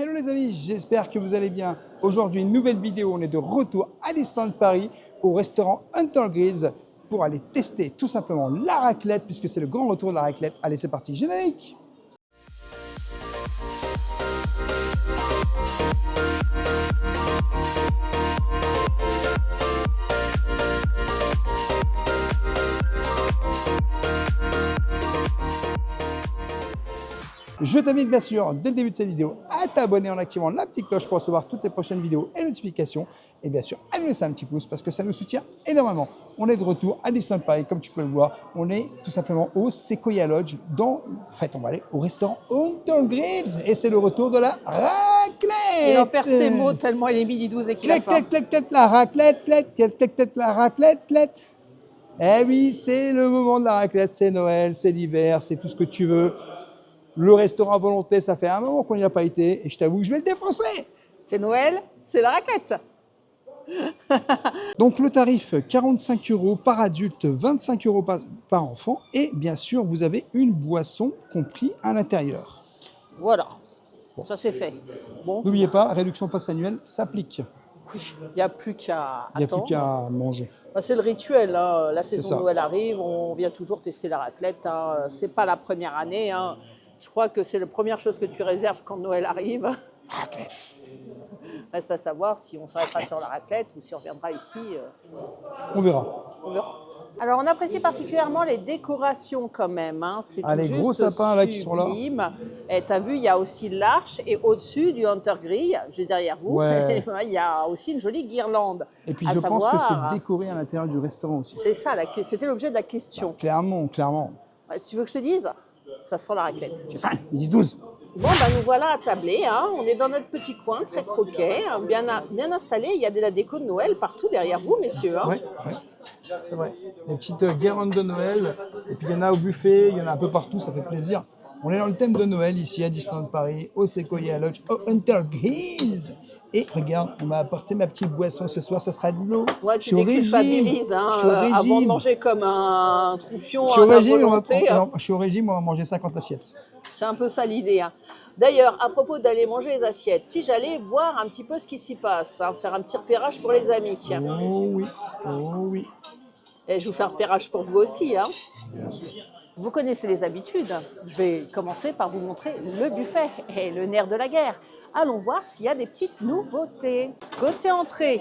Hello les amis, j'espère que vous allez bien. Aujourd'hui, une nouvelle vidéo, on est de retour à Disneyland Paris au restaurant Hunter Grills pour aller tester tout simplement la raclette puisque c'est le grand retour de la raclette. Allez, c'est parti, générique! Je t'invite bien sûr, dès le début de cette vidéo, à t'abonner en activant la petite cloche pour recevoir toutes les prochaines vidéos et notifications. Et bien sûr, à nous laisser un petit pouce parce que ça nous soutient énormément. On est de retour à Disneyland Paris, comme tu peux le voir. On est tout simplement au Sequoia Lodge. En fait, on va aller au restaurant Hunter Grills. Et c'est le retour de la raclette. Il en perd ses mots tellement il est midi 12 et qu'il a faim. La raclette, la raclette. Eh oui, c'est le moment de la raclette. C'est Noël, c'est l'hiver, c'est tout ce que tu veux. Le restaurant à volonté, ça fait un moment qu'on n'y a pas été et je t'avoue que je vais le défoncer. C'est Noël, c'est la raclette. Donc le tarif 45 € par adulte, 25 € par enfant et bien sûr vous avez une boisson compris à l'intérieur. Voilà, bon, ça c'est fait. Bon. N'oubliez pas, réduction passe annuelle s'applique. Oui, il n'y a plus qu'à attendre. Il n'y a plus qu'à manger. Bah, c'est le rituel, hein. La saison de Noël arrive, on vient toujours tester la raclette. Hein. Ce n'est pas la première année. Hein. Je crois que c'est la première chose que tu réserves quand Noël arrive. Raclette. Reste à savoir si on s'arrêtera sur la raclette ou si on reviendra ici. On verra. On verra. Alors, on apprécie particulièrement les décorations quand même. Hein. C'est les juste gros sapins là qui sont là. Et tu as vu, il y a aussi l'arche et au-dessus du Hunter Grill, juste derrière vous, ouais. Il y a aussi une jolie guirlande. Et puis je pense que c'est décoré à l'intérieur du restaurant aussi. C'est ça, c'était l'objet de la question. Bah, clairement. Tu veux que je te dise? Ça sent la raclette. J'ai faim, midi 12. Bon, bah, nous voilà attablés. Hein. On est dans notre petit coin, très croquet, bien installé. Il y a de la déco de Noël partout derrière vous, messieurs. Hein. Oui, c'est vrai. Des petites guirlandes de Noël. Et puis il y en a au buffet, il y en a un peu partout, ça fait plaisir. On est dans le thème de Noël ici à Disneyland Paris, au Sequoia Lodge, au Hunter Grills. Et regarde, on m'a apporté ma petite boisson ce soir, ça sera de l'eau. Ouais, tu déculpabilises hein, avant de manger comme un troufion. Je suis au régime, on va manger 50 assiettes. C'est un peu ça l'idée. Hein. D'ailleurs, à propos d'aller manger les assiettes, si j'allais voir un petit peu ce qui s'y passe, hein, faire un petit repérage pour les amis. Oh oui. Et je vous fais un repérage pour vous aussi. Hein. Bien sûr. Vous connaissez les habitudes. Je vais commencer par vous montrer le buffet et le nerf de la guerre. Allons voir s'il y a des petites nouveautés. Côté entrée,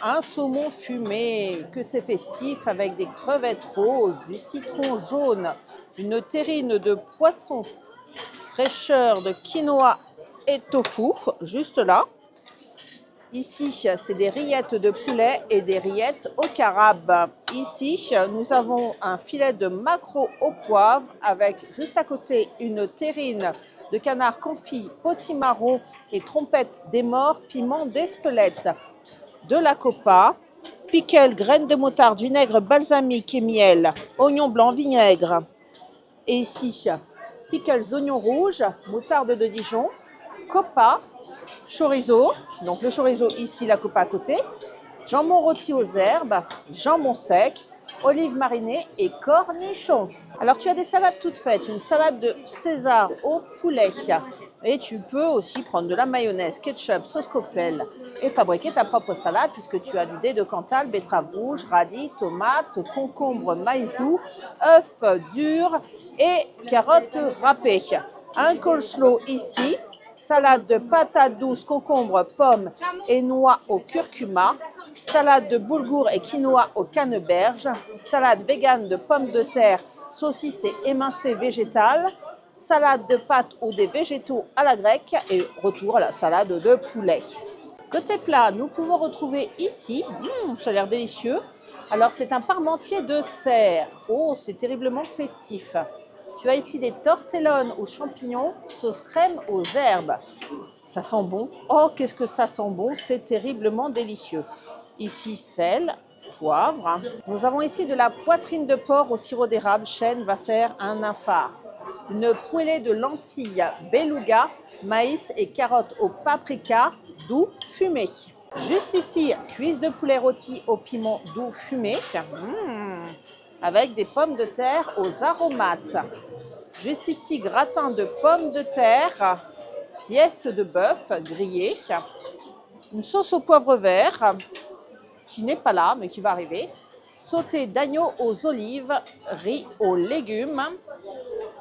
un saumon fumé, que c'est festif avec des crevettes roses, du citron jaune, une terrine de poisson, fraîcheur de quinoa et tofu, juste là. Ici, c'est des rillettes de poulet et des rillettes au carabe. Ici, nous avons un filet de maquereau au poivre avec juste à côté une terrine de canard confit, potimarron et trompette des morts, piment d'Espelette. De la copa, pickle, graines de moutarde, vinaigre balsamique et miel, oignon blanc, vinaigre. Et ici, pickles d'oignon rouge, moutarde de Dijon, copa, chorizo, donc le chorizo ici, la coupe à côté, jambon rôti aux herbes, jambon sec, olives marinées et cornichons. Alors tu as des salades toutes faites, une salade de César au poulet et tu peux aussi prendre de la mayonnaise, ketchup, sauce cocktail et fabriquer ta propre salade puisque tu as du dé de Cantal, betterave rouge, radis, tomates, concombre, maïs doux, œufs durs et carottes râpées. Un coleslaw ici. Salade de patates douces, concombre, pommes et noix au curcuma. Salade de boulgour et quinoa au canneberge. Salade végane de pommes de terre, saucisses et émincées végétales. Salade de pâtes ou des végétaux à la grecque. Et retour à la salade de poulet. Côté plat, nous pouvons retrouver ici, ça a l'air délicieux. Alors c'est un parmentier de cerf. Oh, c'est terriblement festif. Tu as ici des tortellone aux champignons, sauce crème aux herbes. Ça sent bon. Oh, qu'est-ce que ça sent bon. C'est terriblement délicieux. Ici, sel, poivre. Nous avons ici de la poitrine de porc au sirop d'érable. Chêne va faire un infart. Une poêlée de lentilles, beluga, maïs et carottes au paprika doux fumé. Juste ici, cuisse de poulet rôti au piment doux fumé. Avec des pommes de terre aux aromates. Juste ici, gratin de pommes de terre pièces de bœuf grillées, une sauce au poivre vert, qui n'est pas là, mais qui va arriver, sauté d'agneau aux olives, riz aux légumes.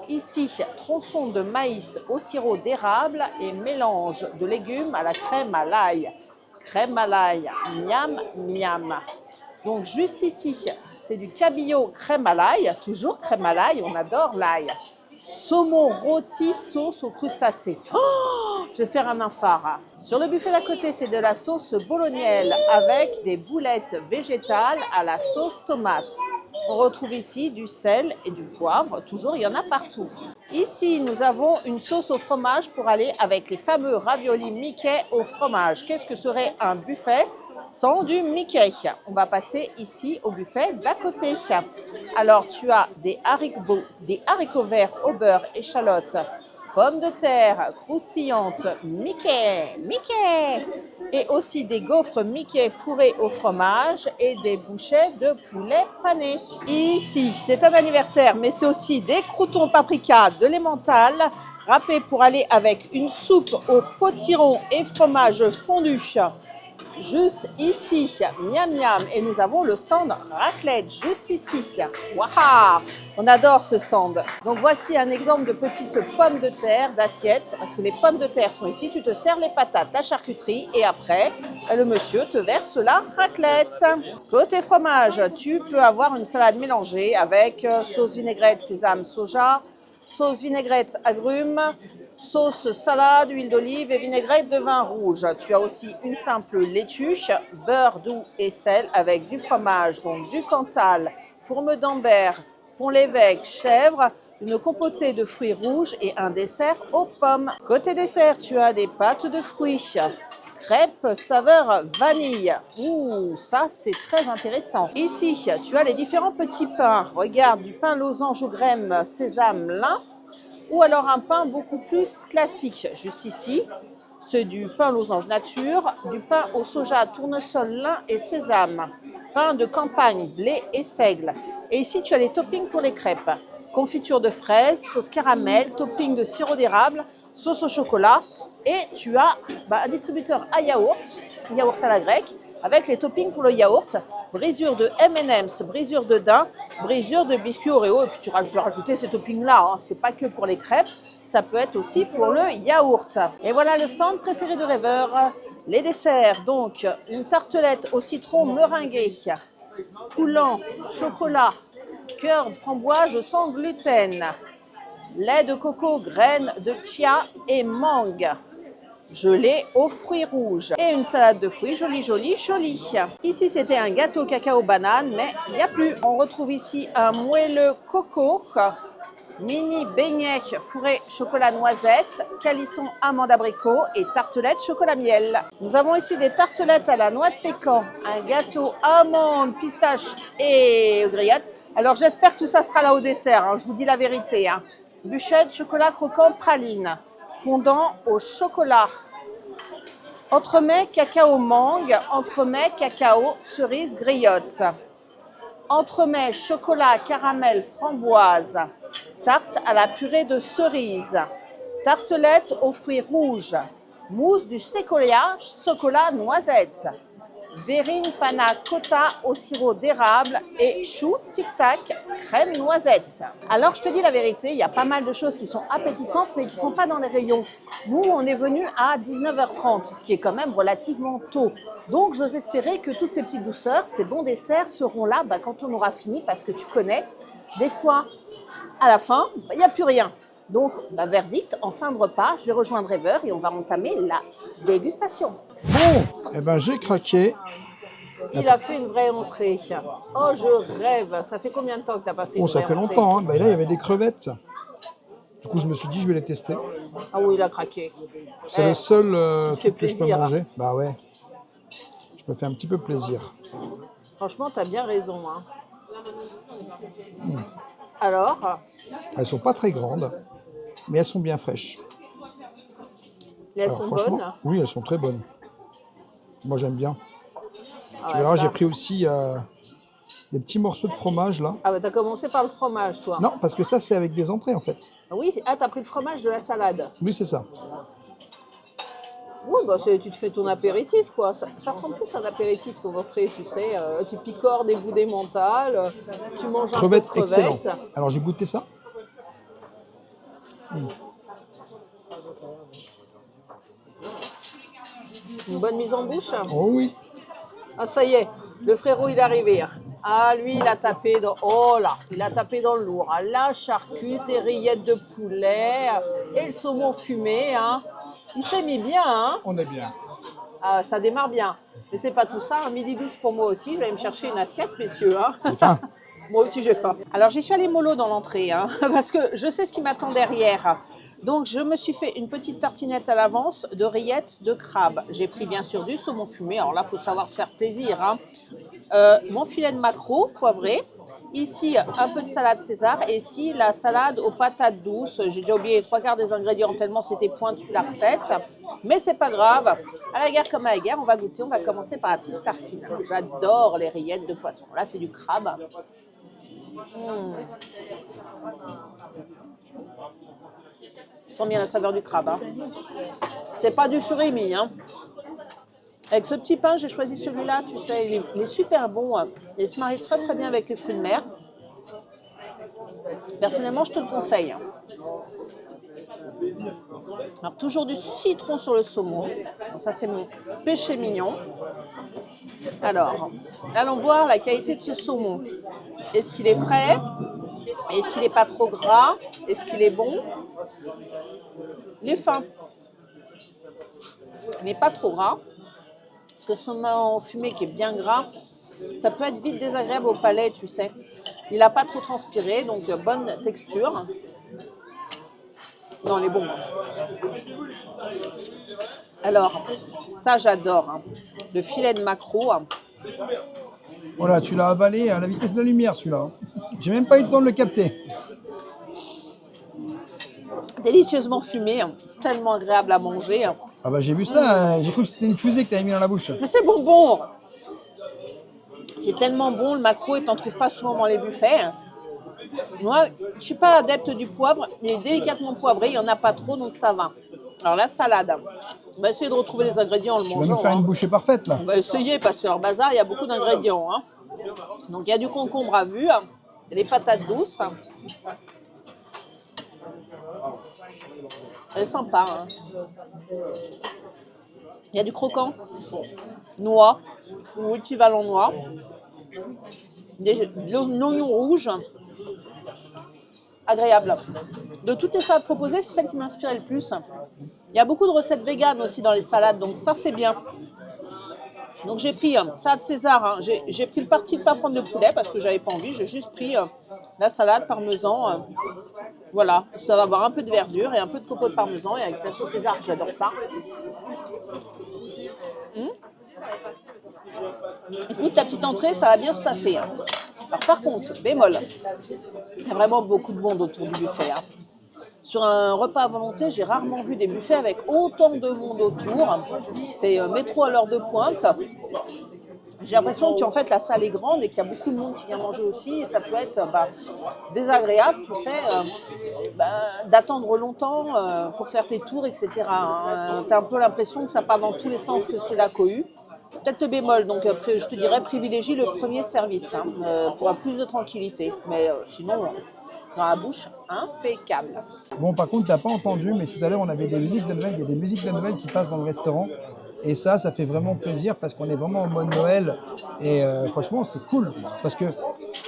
Ici, tronçon de maïs au sirop d'érable et mélange de légumes à la crème à l'ail. Crème à l'ail, miam, miam. Donc juste ici, c'est du cabillaud crème à l'ail, toujours crème à l'ail, on adore l'ail. Saumon rôti, sauce aux crustacés. Oh, je vais faire un infart. Sur le buffet d'à côté, c'est de la sauce bolognaise avec des boulettes végétales à la sauce tomate. On retrouve ici du sel et du poivre. Toujours, il y en a partout. Ici, nous avons une sauce au fromage pour aller avec les fameux raviolis Mickey au fromage. Qu'est-ce que serait un buffet sans du Mickey? On va passer ici au buffet d'à côté. Alors, tu as des haricots verts au beurre, échalotes, pommes de terre croustillantes, Mickey, Mickey, et aussi des gaufres Mickey fourrés au fromage et des bouchées de poulet pané. Ici, c'est un anniversaire, mais c'est aussi des croûtons paprika de l'emmental râpés pour aller avec une soupe au potiron et fromage fondu. Juste ici, miam miam, et nous avons le stand raclette juste ici. Waouh, on adore ce stand. Donc voici un exemple de petites pommes de terre d'assiette, parce que les pommes de terre sont ici. Tu te sers les patates, la charcuterie, et après, le monsieur te verse la raclette. Côté fromage, tu peux avoir une salade mélangée avec sauce vinaigrette sésame soja, sauce vinaigrette agrumes, sauce salade, huile d'olive et vinaigrette de vin rouge. Tu as aussi une simple laitue, beurre doux et sel avec du fromage, donc du Cantal, fourme d'Ambert, Pont-l'Évêque, chèvre, une compotée de fruits rouges et un dessert aux pommes. Côté dessert, tu as des pâtes de fruits, crêpes saveur vanille. Ouh, ça c'est très intéressant. Ici, tu as les différents petits pains. Regarde, du pain losange aux graines sésame lin, ou alors un pain beaucoup plus classique. Juste ici, c'est du pain losange nature, du pain au soja, tournesol, lin et sésame, pain de campagne, blé et seigle. Et ici, tu as les toppings pour les crêpes. Confiture de fraises, sauce caramel, topping de sirop d'érable, sauce au chocolat. Et tu as un distributeur à yaourt à la grecque, avec les toppings pour le yaourt, brisure de M&M's, brisure de daim, brisure de biscuits Oreo. Et puis tu peux rajouter ces toppings-là, hein. C'est pas que pour les crêpes, ça peut être aussi pour le yaourt. Et voilà le stand préféré de Rêveur. Les desserts, donc une tartelette au citron meringuée, coulant, chocolat, cœur de framboise sans gluten, lait de coco, graines de chia et mangue, gelée aux fruits rouges et une salade de fruits jolie, jolie, jolie. Ici, c'était un gâteau cacao banane, mais il n'y a plus. On retrouve ici un moelleux coco, mini beignet fourré chocolat noisette, calisson amande abricot et tartelette chocolat miel. Nous avons ici des tartelettes à la noix de pécan, un gâteau amande, pistache et griotte. Alors j'espère que tout ça sera là au dessert, hein, je vous dis la vérité. Hein. Bûchette, chocolat croquant, praline, fondant au chocolat. Entremets cacao mangue, entremets cacao cerise griotte. Entremets chocolat caramel framboise. Tarte à la purée de cerise. Tartelette aux fruits rouges. Mousse du séquoia, chocolat noisette. Verrine panna cotta au sirop d'érable et chou tic-tac crème noisette. Alors je te dis la vérité, il y a pas mal de choses qui sont appétissantes mais qui ne sont pas dans les rayons. Nous, on est venu à 19h30, ce qui est quand même relativement tôt. Donc j'ose espérer que toutes ces petites douceurs, ces bons desserts seront là quand on aura fini, parce que tu connais, des fois, à la fin, il n'y a plus rien. Donc, verdict, en fin de repas, je vais rejoindre Rêveur et on va entamer la dégustation. Bon, eh ben j'ai craqué. Il a fait une vraie entrée. Oh, je rêve. Ça fait combien de temps que tu n'as pas fait une Bon, ça vraie fait entrée? longtemps. Hein. Là, il y avait des crevettes. Du coup, je me suis dit, je vais les tester. Ah oui, il a craqué. C'est le seul tu te fais truc que je peux plaisir, manger. Bah ouais. Je me fais un petit peu plaisir. Franchement, tu as bien raison. Hein. Alors, Elles sont pas très grandes, mais elles sont bien fraîches. elles Alors, sont franchement, bonnes. oui, elles sont très bonnes. Moi, j'aime bien. Ah Tu ouais, verras, ça. j'ai pris aussi des petits morceaux de fromage là. Ah bah, tu as commencé par le fromage, toi. Non, parce que ça, c'est avec des entrées en fait. Oui, t'as pris le fromage de la salade. Oui, c'est ça. Oui, bah tu te fais ton apéritif, quoi. Ça ressemble plus à un apéritif, ton entrée, tu sais. Tu picores des bouts d'emmental, tu manges un peu de Crevettes, excellent. crevettes. Alors, j'ai goûté ça. Une bonne mise en bouche. Oh oui. Ah, ça y est, le frérot, il est arrivé. Ah, lui, il a tapé dans... Oh là, il a tapé dans le lourd. Ah, la charcute, les rillettes de poulet et le saumon fumé. Hein. Il s'est mis bien, hein. On est bien. Ah, ça démarre bien. Mais c'est pas tout ça. Un midi 12 pour moi aussi. Je vais aller me chercher une assiette, messieurs. Hein. Enfin, Moi aussi, j'ai faim. Alors, j'y suis allée mollo dans l'entrée, hein, parce que je sais ce qui m'attend derrière. Donc, je me suis fait une petite tartinette à l'avance de rillettes de crabe. J'ai pris, bien sûr, du saumon fumé. Alors là, il faut savoir se faire plaisir. Hein. Mon filet de maquereau poivré. Ici, un peu de salade César. Et ici, la salade aux patates douces. J'ai déjà oublié les 3/4 des ingrédients tellement c'était pointu la recette. Mais c'est pas grave. À la guerre comme à la guerre, on va goûter. On va commencer par la petite tartine. J'adore les rillettes de poisson. Là, c'est du crabe. Sent bien la saveur du crabe. Hein. C'est pas du surimi. Hein. Avec ce petit pain, j'ai choisi celui-là. Tu sais, il est super bon. Hein. Il se marie très très bien avec les fruits de mer. Personnellement, je te le conseille. Alors, toujours du citron sur le saumon. Ça, c'est mon péché mignon. Alors, allons voir la qualité de ce saumon. Est-ce qu'il est frais? Est-ce qu'il n'est pas trop gras? Est-ce qu'il est bon? Il est fin, mais pas trop gras. Parce que ce saumon fumé qui est bien gras, ça peut être vite désagréable au palais, tu sais. Il n'a pas trop transpiré, donc bonne texture. Non, il est bon. Alors, ça j'adore. Hein. Le filet de maquereau. voilà, tu l'as avalé à la vitesse de la lumière, celui-là. J'ai même pas eu le temps de le capter. Délicieusement fumé, tellement agréable à manger. Ah bah j'ai vu ça, j'ai cru que c'était une fusée que tu avais mis dans la bouche. Mais c'est bonbon. C'est tellement bon, le maquereau, tu n'en trouves pas souvent dans les buffets. Moi, je ne suis pas adepte du poivre. Il est délicatement poivré, il n'y en a pas trop, donc ça va. Alors la salade, on va essayer de retrouver les ingrédients en le Tu vas mangeant. nous faire une bouchée parfaite, là. On va essayer, parce que leur bazar, il y a beaucoup d'ingrédients. Hein. Donc il y a du concombre à vue, des patates douces. Elle est sympa. Hein. Il y a du croquant, noix, ou équivalent noix, l'oignon rouge, agréable. De toutes les salades proposées, c'est celle qui m'inspirait le plus. Il y a beaucoup de recettes véganes aussi dans les salades, donc ça c'est bien. Donc j'ai pris salade César, hein. J'ai pris le parti de ne pas prendre de poulet parce que j'avais pas envie, j'ai juste pris la salade parmesan. Voilà, histoire d'avoir un peu de verdure et un peu de copeaux de parmesan et avec la sauce César, j'adore ça. Écoute, ta petite entrée, ça va bien se passer. Hein. Alors, par contre, bémol, il y a vraiment beaucoup de monde autour du buffet. Hein. Sur un repas à volonté, j'ai rarement vu des buffets avec autant de monde autour. C'est métro à l'heure de pointe. J'ai l'impression qu'en fait la salle est grande et qu'il y a beaucoup de monde qui vient manger aussi. Et ça peut être désagréable, tu sais, d'attendre longtemps pour faire tes tours, etc. Hein. Tu as un peu l'impression que ça part dans tous les sens, que c'est la cohue. Peut-être le bémol, donc je te dirais privilégie le premier service hein, pour avoir plus de tranquillité. Mais sinon, dans la bouche, impeccable. Bon, par contre, tu n'as pas entendu, mais tout à l'heure, on avait des musiques de Noël. Il y a des musiques de Noël qui passent dans le restaurant. Et ça fait vraiment plaisir parce qu'on est vraiment en mode Noël. Et franchement, c'est cool. Parce que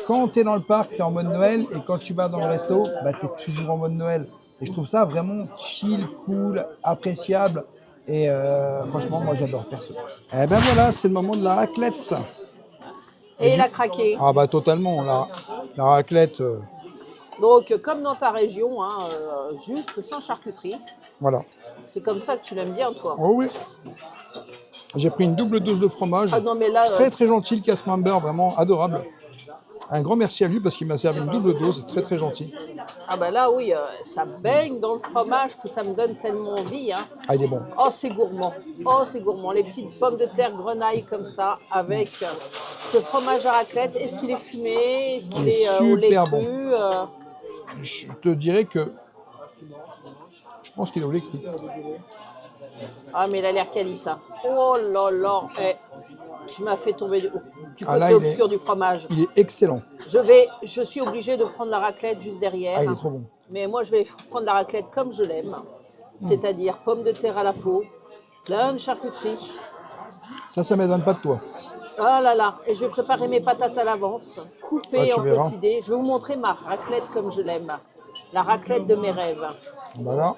quand tu es dans le parc, tu es en mode Noël. Et quand tu vas dans le resto, tu es toujours en mode Noël. Et je trouve ça vraiment chill, cool, appréciable. Et franchement, moi, j'adore perso. Eh ben voilà, c'est le moment de la raclette. Et il a craqué. Ah bah totalement, la raclette. Donc, comme dans ta région, hein, juste sans charcuterie. Voilà. C'est comme ça que tu l'aimes bien, toi. Oh oui. J'ai pris une double dose de fromage. Ah non, mais là, très très gentil, le casse-member, vraiment adorable. Un grand merci à lui parce qu'il m'a servi une double dose, très très gentil. Ah bah là, oui, ça baigne dans le fromage que ça me donne tellement envie. Hein. Ah, il est bon. Oh, c'est gourmand. Oh, c'est gourmand. Les petites pommes de terre grenaille comme ça, avec ce fromage à raclette. Est-ce qu'il est fumé? Est-ce qu'il est au lait cru Je te dirais que je pense qu'il est au lait cru. Ah, mais il a l'air qualité. Oh là là. Eh, tu m'as fait tomber du Ah, côté là, obscur du fromage. il est excellent. Je suis obligée de prendre la raclette juste derrière. Ah, il est trop bon. Mais moi, je vais prendre la raclette comme je l'aime. C'est-à-dire pommes de terre à la peau, plein de charcuterie. Ça m'étonne pas de toi. Oh là là. Et je vais préparer mes patates à l'avance, coupées tu en verras. petits dés. Je vais vous montrer ma raclette comme je l'aime. La raclette de mes rêves. Voilà.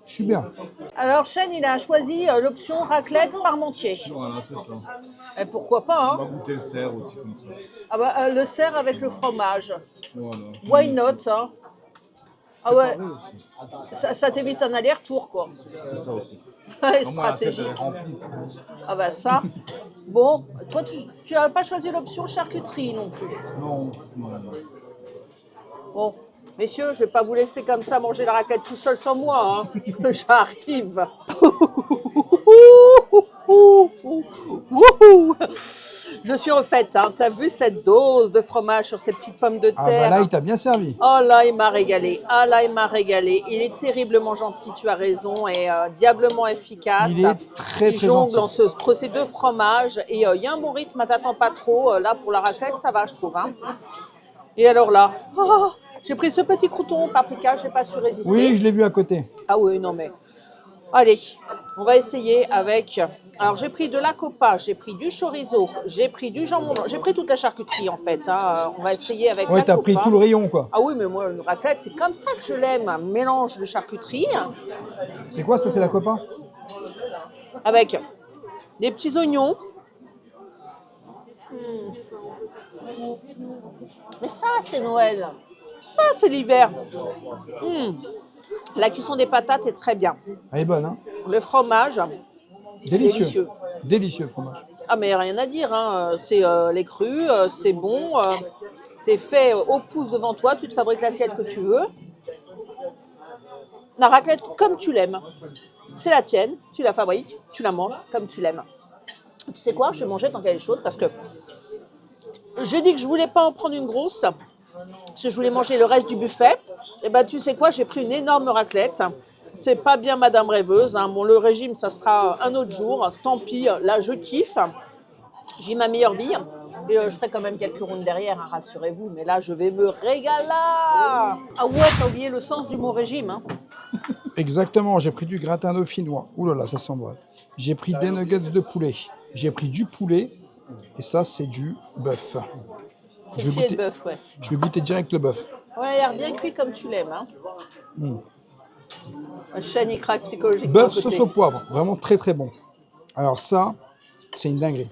Je suis bien. Alors, Chêne, il a choisi l'option raclette parmentier. Voilà, c'est ça. Et pourquoi pas, On hein? va goûter le cerf aussi comme ça. Ah bah, le cerf avec le fromage. Voilà. Why not, hein? Ah ouais, Pareil aussi. ça t'évite un aller-retour, quoi. C'est ça aussi. Ouais, Moi, l'assiette, elle est stratégique. remplie. Ah bah ça. Bon, toi, tu n'as pas choisi l'option charcuterie non plus. Non, non, non. Bon, messieurs, je vais pas vous laisser comme ça manger la raclette tout seul sans moi, hein. J'arrive. Je suis refaite, hein. T'as vu cette dose de fromage sur ces petites pommes de Ah terre? bah là, il t'a bien servi. Oh là, il m'a régalé. Ah là, il m'a régalé. Il est terriblement gentil, tu as raison, et diablement efficace. Il est très, Il très jongle gentil. entre ces deux fromages, et il y a un bon rythme, t'attends pas trop. Là, pour la raclette, ça va, je trouve, hein. Et alors là, oh, j'ai pris ce petit crouton paprika, je n'ai pas su résister. Oui, je l'ai vu à côté. Ah oui, non mais... Allez, on va essayer avec... Alors, j'ai pris de la copa, j'ai pris du chorizo, j'ai pris du jambon blanc, j'ai pris toute la charcuterie, en fait, hein. On va essayer avec Ouais, la t'as copa. pris tout le rayon, quoi. Ah oui, mais moi, une raclette, c'est comme ça que je l'aime. Un mélange de charcuterie C'est quoi ça, c'est la copa? avec des petits oignons. Mais ça, c'est Noël. Ça, c'est l'hiver. La cuisson des patates est très bien. Elle est bonne, hein? Le fromage, Délicieux. Délicieux. Délicieux, le fromage. ah mais rien à dire, hein. C'est les crus, c'est bon, c'est fait au pouce devant toi, tu te fabriques l'assiette que tu veux. La raclette comme tu l'aimes, c'est la tienne, tu la fabriques, tu la manges comme tu l'aimes. Tu sais quoi, je vais manger tant qu'elle est chaude parce que j'ai dit que je voulais pas en prendre une grosse, parce que je voulais manger le reste du buffet. Et ben tu sais quoi, j'ai pris une énorme raclette. C'est pas bien Madame Rêveuse, hein. Bon, le régime, ça sera un autre jour. Tant pis, là, je kiffe. Je vis ma meilleure vie. Et je ferai quand même quelques rondes derrière, hein, rassurez-vous. Mais là, je vais me régaler. Ah ouais, t'as oublié le sens du mot régime, hein. Exactement, j'ai pris du gratin dauphinois. Ouh là là, ça sent bon. J'ai pris des nuggets de poulet. J'ai pris du poulet. Et ça, c'est du bœuf. C'est Je vais filet de goûter. bœuf, ouais. Je vais goûter direct le bœuf. Ouais, il a l'air bien cuit comme tu l'aimes, hein. Chêne, il craque psychologiquement. Bœuf à côté. sauce au poivre, vraiment très très bon. Alors ça, c'est une dinguerie.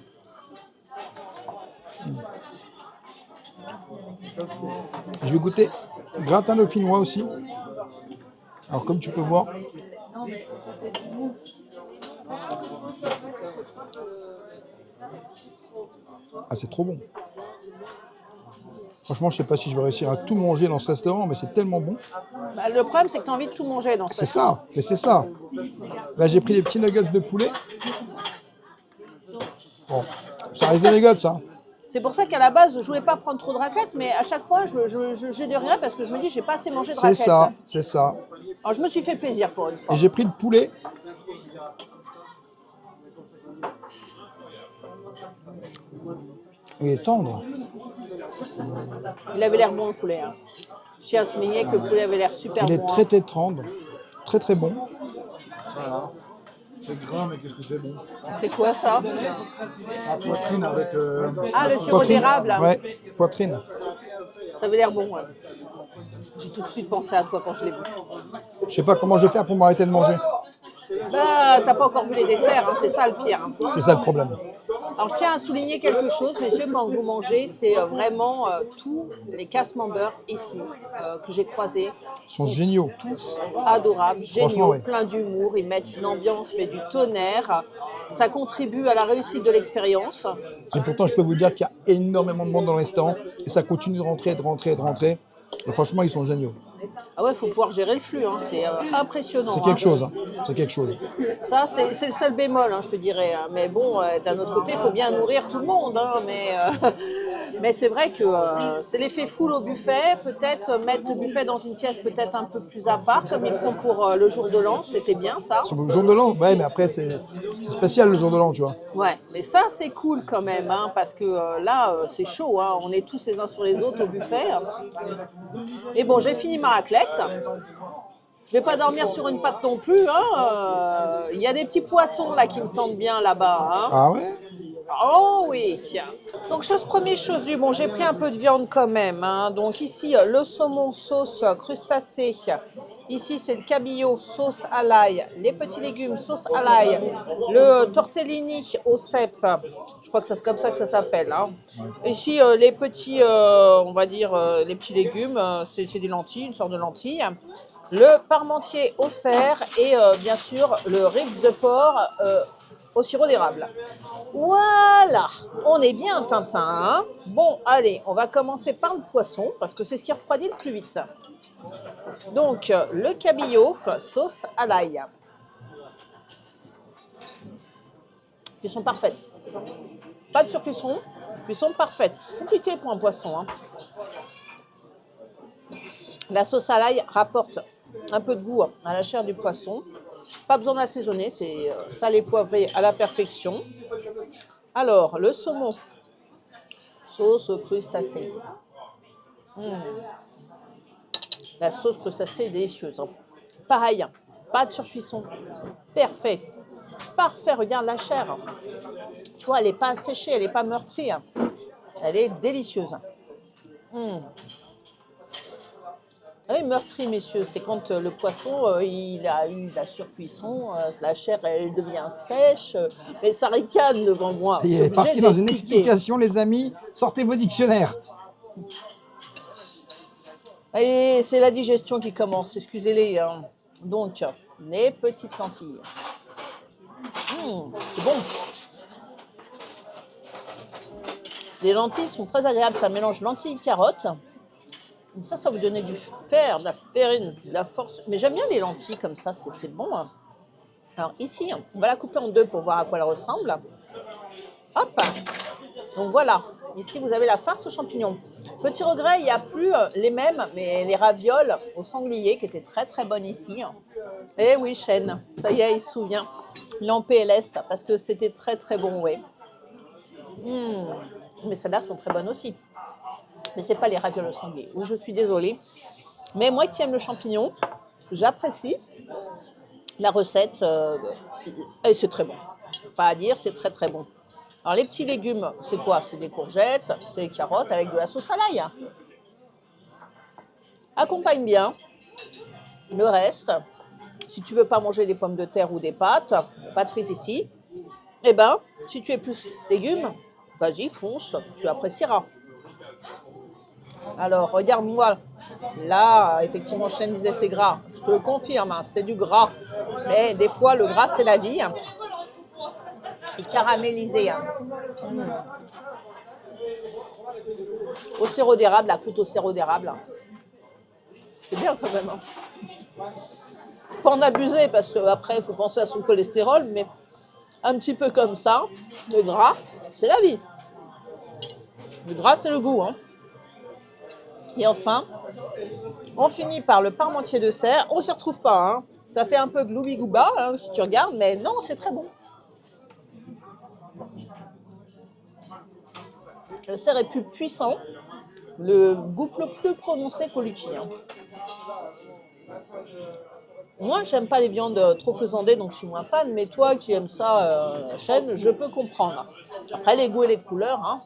Je vais goûter gratin dauphinois aussi. Alors comme tu peux voir, ah c'est trop bon. Franchement, je sais pas si je vais réussir à tout manger dans ce restaurant, mais c'est tellement bon. Bah, le problème, c'est que tu as envie de tout manger dans ce C'est ça, mais c'est ça. Là, j'ai pris les petits nuggets de poulet. Bon, ça reste des nuggets, ça. C'est pour ça qu'à la base, je ne voulais pas prendre trop de raclette, mais à chaque fois, j'ai des regrets parce que je me dis, j'ai pas assez mangé de C'est raclette. ça, c'est ça. Alors, je me suis fait plaisir pour une fois. Et j'ai pris le poulet. Il est tendre. Il avait l'air bon, le poulet, hein. Je tiens à souligner que le poulet avait l'air super Il est bon. très hein. très tendre. Très très bon. Ça là. C'est gras, mais qu'est-ce que c'est bon. C'est quoi ça? La poitrine avec. Ah, le sirop d'érable. Ouais, poitrine. Ça avait l'air bon, ouais. J'ai tout de suite pensé à toi quand je l'ai vu. Je sais pas comment je vais faire pour m'arrêter de manger. Bah, t'as pas encore vu les desserts, hein, c'est ça le pire, hein. C'est ça le problème. Alors, je tiens à souligner quelque chose, messieurs, quand vous mangez, c'est vraiment tous les casse-members ici que j'ai croisés Ils sont géniaux. tous adorables, Franchement, géniaux, oui. pleins d'humour, ils mettent une ambiance, mais du tonnerre. Ça contribue à la réussite de l'expérience. Et pourtant, je peux vous dire qu'il y a énormément de monde dans le restaurant. Et ça continue de rentrer, de rentrer, de rentrer. Et franchement, ils sont géniaux. Ah ouais, il faut pouvoir gérer le flux, hein, c'est impressionnant. C'est quelque chose. Hein. C'est quelque chose. Ça, c'est le seul bémol, hein, je te dirais. Hein. Mais bon, d'un autre côté, il faut bien nourrir tout le monde. Hein, mais Mais c'est vrai que c'est l'effet foule au buffet. Peut-être mettre le buffet dans une pièce peut-être un peu plus à part, comme ils font pour le jour de l'an. C'était bien ça. Sur le jour de l'an, ouais, mais après, c'est spécial le jour de l'an, tu vois. Ouais, mais ça c'est cool quand même, hein, parce que là c'est chaud, hein, on est tous les uns sur les autres au buffet. Et bon, j'ai fini ma raclette. Je vais pas dormir sur une patte non plus. Hein. Il y a des petits poissons là qui me tentent bien là-bas. Hein. Ah ouais? Oh oui. Donc première chose du bon, j'ai pris un peu de viande quand même. Hein. Donc ici le saumon sauce crustacé. Ici c'est le cabillaud sauce à l'ail, les petits légumes sauce à l'ail, le tortellini au cèpe. Je crois que c'est comme ça que ça s'appelle. Hein. Ici les petits, on va dire les petits légumes, c'est des lentilles, une sorte de lentilles. Le parmentier au cerf et bien sûr le ribs de porc au sirop d'érable. Voilà, on est bien Tintin. Hein. Bon, allez, on va commencer par le poisson parce que c'est ce qui refroidit le plus vite. Donc, le cabillaud sauce à l'ail. Cuisson parfaite. Pas de surcuisson, cuisson parfaite. C'est compliqué pour un poisson. Hein. La sauce à l'ail rapporte un peu de goût à la chair du poisson. Pas besoin d'assaisonner, c'est salé poivré à la perfection. Alors, le saumon, sauce crustacée. La sauce crustacée est délicieuse. Hein. Pareil, pas de surcuisson. Parfait. Parfait, regarde la chair. Tu vois, elle n'est pas asséchée, elle n'est pas meurtrie. Elle est délicieuse. Oui, meurtri, messieurs, c'est quand le poisson, il a eu de la surcuisson, la chair, elle devient sèche, mais ça ricane devant moi. Ça y est, elle est partie dans une explication, les amis. Sortez vos dictionnaires. Et c'est la digestion qui commence, excusez-les. Hein. Donc, les petites lentilles. C'est bon. Les lentilles sont très agréables, ça mélange lentilles et carottes. Donc ça va vous donner du fer, de la farine, de la force. Mais j'aime bien les lentilles comme ça, c'est bon. Hein. Alors ici, on va la couper en deux pour voir à quoi elle ressemble. Hop. Donc voilà, ici vous avez la farce aux champignons. Petit regret, il n'y a plus les mêmes, mais les ravioles au sanglier qui étaient très très bonnes ici. Eh oui, Chêne, ça y est, il se souvient. Il est en PLS parce que c'était très très bon, oui. Mais celles-là sont très bonnes aussi. Mais ce n'est pas les ravioles au sanglier. Oui, je suis désolée. Mais moi qui aime le champignon, j'apprécie la recette. Et c'est très bon. Pas à dire, c'est très très bon. Alors les petits légumes, c'est quoi? C'est des courgettes, c'est des carottes avec de la sauce à l'ail. Accompagne bien le reste. Si tu veux pas manger des pommes de terre ou des pâtes, pas de frites ici. Eh ben, si tu es plus légumes, vas-y, fonce, tu apprécieras. Alors, regarde-moi. Là, effectivement, Chêne disait c'est gras. Je te le confirme, hein, c'est du gras. Mais des fois, le gras, c'est la vie. Et caramélisé. Hein. Au sirop d'érable, la croûte au sirop d'érable. C'est bien quand même. Hein. Pas en abuser parce qu'après, il faut penser à son cholestérol. Mais un petit peu comme ça, le gras, c'est la vie. Le gras, c'est le goût. Hein. Et enfin, on finit par le parmentier de cerf. On ne s'y retrouve pas. Hein. Ça fait un peu gloubi-gouba hein, si tu regardes, mais non, c'est très bon. Le cerf est plus puissant. Le goût le plus prononcé qu'au lucky. Hein. Moi, j'aime pas les viandes trop faisandées, donc je suis moins fan. Mais toi qui aimes ça, Chêne, je peux comprendre. Après, les goûts et les couleurs, hein.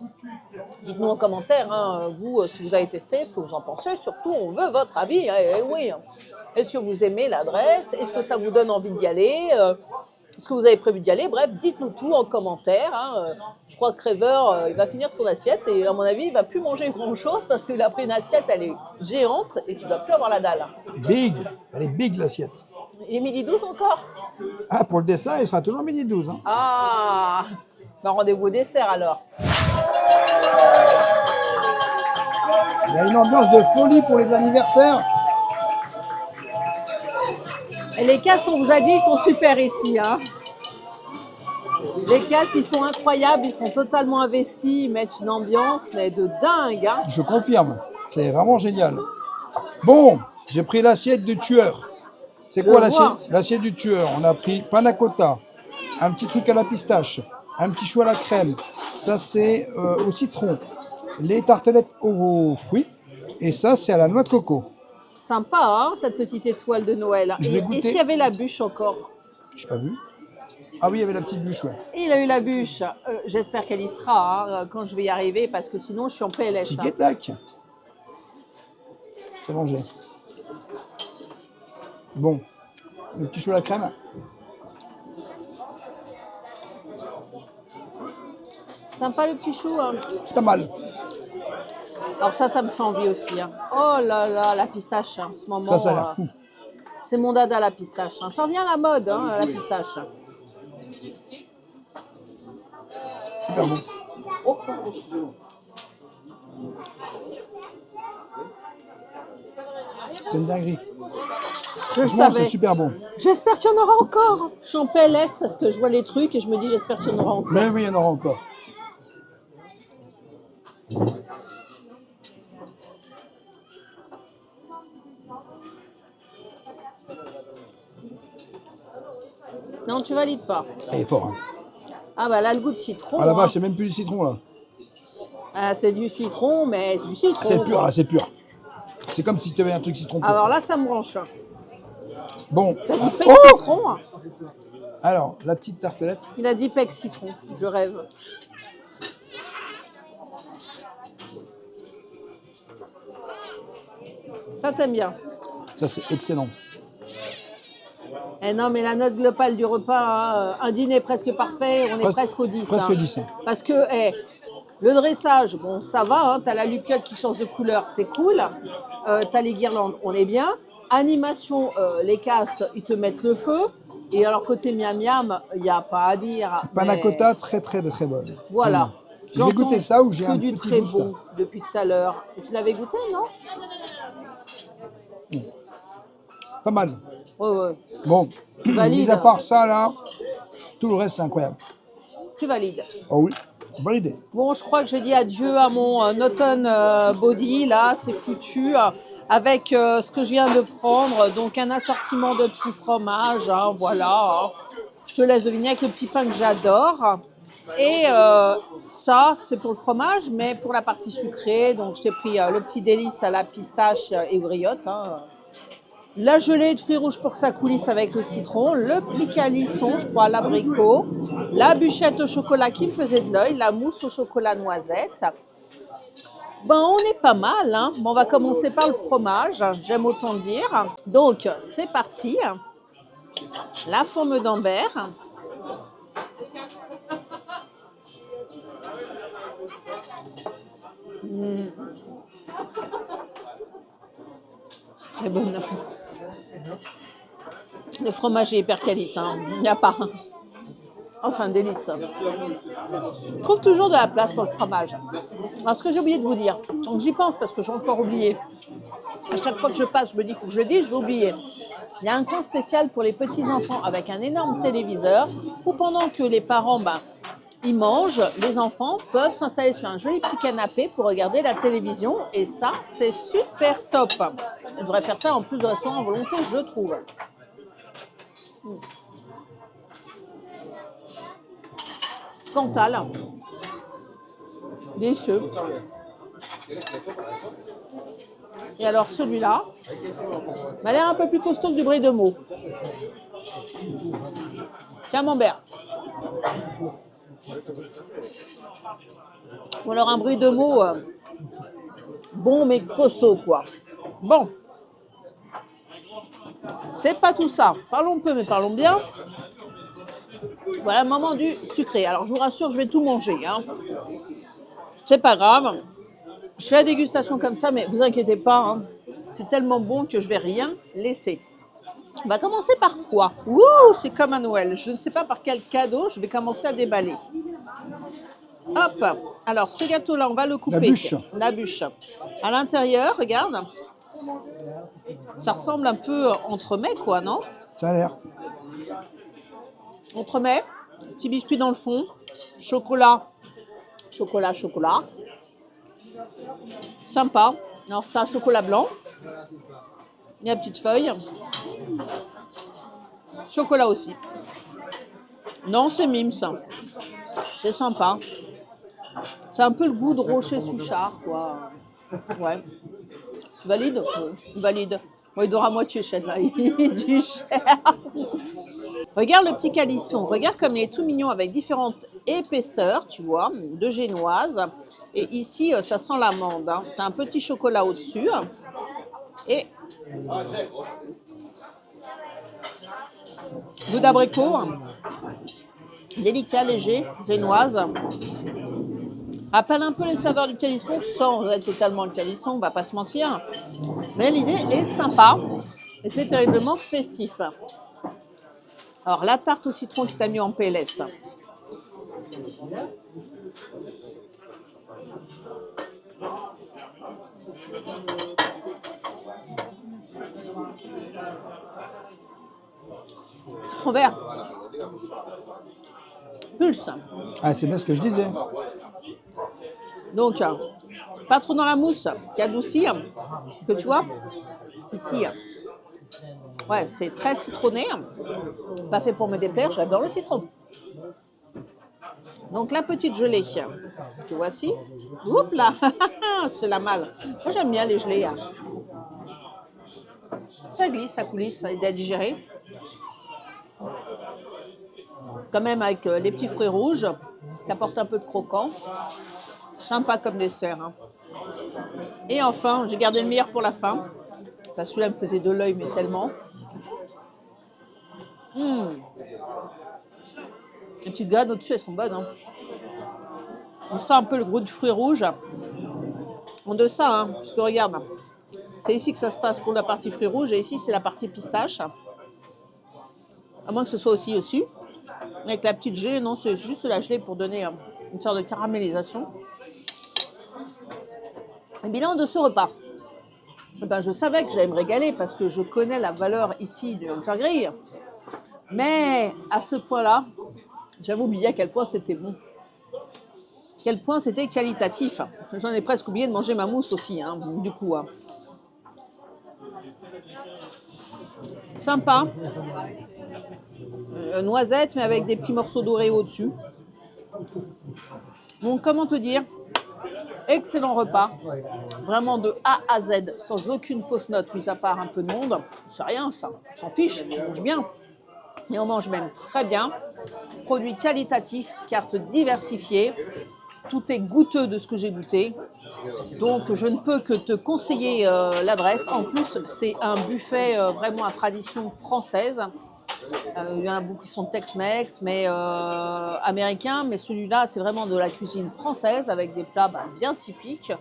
Dites-nous en commentaire, hein, vous, si vous avez testé, ce que vous en pensez. Surtout, on veut votre avis. Hein, et oui. Est-ce que vous aimez l'adresse? Est-ce que ça vous donne envie d'y aller? Est-ce que vous avez prévu d'y aller? Bref, dites-nous tout en commentaire. Hein. Je crois que Crèveur, il va finir son assiette et à mon avis, il ne va plus manger grand-chose parce qu'il a pris une assiette, elle est géante et tu ne dois plus avoir la dalle. Big, elle est big l'assiette. Il est midi 12 encore? Ah, pour le dessert, il sera toujours midi 12. Hein. Ah, ben rendez-vous au dessert alors. Il y a une ambiance de folie pour les anniversaires. Et les casses, on vous a dit, ils sont super ici. Hein. Les caisses, ils sont incroyables, ils sont totalement investis, ils mettent une ambiance, mais de dingue. Hein. Je confirme, c'est vraiment génial. Bon, j'ai pris l'assiette du tueur. C'est Je quoi vois. l'assiette? L'assiette du tueur. On a pris panna cotta, un petit truc à la pistache, un petit chou à la crème. Ça, c'est au citron. Les tartelettes aux fruits. Et ça, c'est à la noix de coco. Sympa, hein, cette petite étoile de Noël. Je vais Et goûter. est-ce qu'il y avait la bûche encore? Je n'ai pas vu. Ah oui, il y avait la petite bûche, ouais. Et il a eu la bûche. J'espère qu'elle y sera hein, quand je vais y arriver, parce que sinon, je suis en PLS. Tic hein. et tac. C'est mangé. Bon, le petit chou à la crème. Sympa le petit chou. Hein. C'est pas mal. Alors ça me fait envie aussi. Hein. Oh là là, la pistache, hein, en ce moment. Ça a l'air fou. C'est mon dada, la pistache. Hein. Ça revient à la mode, hein, la pistache. Super bon. C'est une dinguerie. Je le Franchement, savais. c'est super bon. J'espère qu'il y en aura encore. Je suis en PLS parce que je vois les trucs et je me dis j'espère qu'il y en aura encore. Mais oui, il y en aura encore. Non, tu valides pas. Il est fort. Hein. Ah bah là, le goût de citron. Ah la hein. vache, c'est même plus du citron là. Ah, c'est du citron, mais du citron. C'est pur quoi. là, c'est pur. C'est comme si tu avais un truc citron pur. Alors là, ça me branche. Bon. T'as dit pec Oh citron hein. Alors, la petite tartelette. Il a dit pec citron. Je rêve. Ça t'aime bien. Ça, c'est excellent. Eh non, mais la note globale du repas, hein, un dîner presque parfait, on est Presque- presque au 10. presque hein. 10, hein. Parce que le dressage, bon, ça va, hein, tu as la lupiote qui change de couleur, c'est cool. Tu as les guirlandes, on est bien. Animation, les castes, ils te mettent le feu. Et alors, côté miam miam, il n'y a pas à dire. Panna mais cotta, très très très bonne. Voilà. Vraiment. Je vais J'entends goûter ça ou j'ai que un du petit très goût de bon depuis tout à l'heure. Tu l'avais goûté, non? Pas mal. Ouais, ouais. Bon, valides. mis à part ça là, tout le reste c'est incroyable. Tu valides. Oh oui, validé. Bon, je crois que j'ai dit adieu à mon Norton Body, là, c'est foutu, avec ce que je viens de prendre, donc un assortiment de petits fromages, hein, voilà. Hein. Je te laisse deviner avec le petit pain que j'adore. Et ça, c'est pour le fromage, mais pour la partie sucrée, donc je t'ai pris le petit délice à la pistache et griotte, hein. La gelée de fruits rouges pour que ça coulisse avec le citron, le petit calisson, je crois, à l'abricot, la bûchette au chocolat qui me faisait de l'œil, la mousse au chocolat noisette. Ben, on est pas mal, hein. Bon, on va commencer par le fromage, j'aime autant dire. Donc, c'est parti. La forme d'Ambert. Très bonne. Le fromage est hyper qualité, hein. Il n'y a pas. Oh, c'est un délice. Je trouve toujours de la place pour le fromage. Alors, ce que j'ai oublié de vous dire, donc j'y pense parce que j'ai encore oublié. À chaque fois que je passe, je me dis, il faut que je le dise, je vais oublier. Il y a un coin spécial pour les petits-enfants avec un énorme téléviseur où pendant que les parents, ils mangent, les enfants peuvent s'installer sur un joli petit canapé pour regarder la télévision. Et ça, c'est super top. On devrait faire ça en plus de restaurants en volonté, je trouve. Cantal. Délicieux. Et alors celui-là m'a l'air un peu plus costaud que du brie de Meaux. Tiens, mon Bert. Ou alors un brie de Meaux bon mais costaud, quoi. Bon. C'est pas tout ça. Parlons peu, mais parlons bien. Voilà le moment du sucré. Alors, je vous rassure, je vais tout manger. Hein. C'est pas grave. Je fais la dégustation comme ça, mais vous inquiétez pas. Hein. C'est tellement bon que je vais rien laisser. On va commencer par quoi? Ouh, c'est comme à Noël. Je ne sais pas par quel cadeau je vais commencer à déballer. Hop. Alors, ce gâteau-là, on va le couper. La bûche. La bûche. À l'intérieur, regarde. Ça ressemble un peu entremets, quoi, non? Ça a l'air. Entremets, Petit biscuit dans le fond. Chocolat. Chocolat, chocolat. Sympa. Alors ça, chocolat blanc. Il y a une petite feuille. Chocolat aussi. Non, c'est Mims. C'est sympa. C'est un peu le goût de Rocher Souchard, quoi. Ouais. Tu valides? Oui, valide. Bon, il dort à moitié, Chêne, là. Il dit cher. Regarde le petit calisson. Regarde comme il est tout mignon avec différentes épaisseurs, tu vois, de génoise. Et ici, ça sent l'amande. Hein. Tu as un petit chocolat au-dessus. Et goût d'abricot. Délicat, léger, génoise. Rappelle un peu les saveurs du calisson sans être totalement le calisson, on va pas se mentir. Mais l'idée est sympa et c'est terriblement festif. Alors la tarte au citron qui t'a mis en PLS. Citron vert. Pulse. Ah, c'est bien ce que je disais. Donc, pas trop dans la mousse, qui adoucit, que tu vois, ici, ouais, c'est très citronné, pas fait pour me déplaire, j'adore le citron. Donc, la petite gelée, que voici, oups là, c'est la malle. Moi, j'aime bien les gelées. Ça glisse, ça coulisse, ça aide à digérer. Quand même avec les petits fruits rouges, qui apportent un peu de croquant. Sympa comme dessert. Hein. Et enfin, j'ai gardé le meilleur pour la fin. Parce que celui-là me faisait de l'œil, mais tellement. Les petites graines au-dessus, elles sont bonnes. Hein. On sent un peu le goût de fruits rouges. En deçà, hein, parce que regarde, c'est ici que ça se passe pour la partie fruits rouges. Et ici, c'est la partie pistache. À moins que ce soit aussi au-dessus. Avec la petite gelée, non, c'est juste la gelée pour donner une sorte de caramélisation. Et bilan de ce repas. Ben, je savais que j'allais me régaler parce que je connais la valeur ici du Hunter Grill. Mais à ce point-là, j'avais oublié à quel point c'était bon. Quel point c'était qualitatif. J'en ai presque oublié de manger ma mousse aussi, hein, du coup. Hein. Sympa. Noisette, mais avec des petits morceaux dorés au-dessus. Donc, comment te dire? Excellent repas, vraiment de A à Z, sans aucune fausse note, mis à part un peu de monde. C'est rien ça, on s'en fiche, on mange bien. Et on mange même très bien. Produit qualitatif, carte diversifiée. Tout est goûteux de ce que j'ai goûté. Donc je ne peux que te conseiller l'adresse. En plus, c'est un buffet vraiment à tradition française. Il y en a beaucoup qui sont Tex-Mex, mais américains. Mais celui-là, c'est vraiment de la cuisine française avec des plats bien typiques.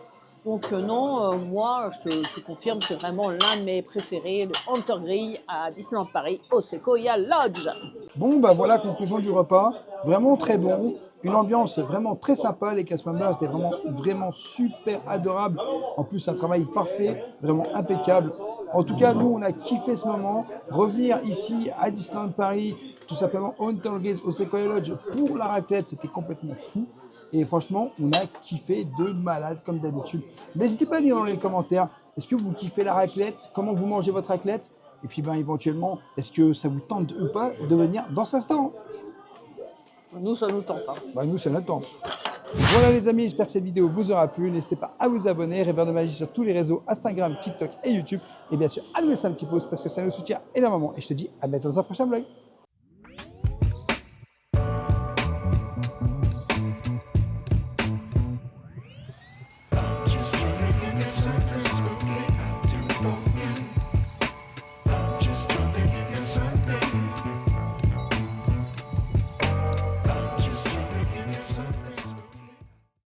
Donc non, moi, je confirme que c'est vraiment l'un de mes préférés, le Hunter Grill à Disneyland Paris, au Sequoia Lodge. Bon, voilà, conclusion du repas. Vraiment très bon. Une ambiance vraiment très sympa. Les cast members étaient vraiment super adorables. En plus, un travail parfait, vraiment impeccable. En tout cas, nous, on a kiffé ce moment. Revenir ici à Disneyland Paris, tout simplement au Hunter Grill, au Sequoia Lodge pour la raclette, c'était complètement fou. Et franchement, on a kiffé de malade comme d'habitude. N'hésitez pas à dire dans les commentaires, est-ce que vous kiffez la raclette? Comment vous mangez votre raclette? Et puis éventuellement, est-ce que ça vous tente ou pas de venir dans ce restaurant? Nous, ça nous tente. Hein. Nous, ça nous tente. Voilà les amis, j'espère que cette vidéo vous aura plu. N'hésitez pas à vous abonner, Rêveur de Magie sur tous les réseaux, Instagram, TikTok et YouTube. Et bien sûr, à nous laisser un petit pouce parce que ça nous soutient énormément. Et je te dis à bientôt dans un prochain vlog.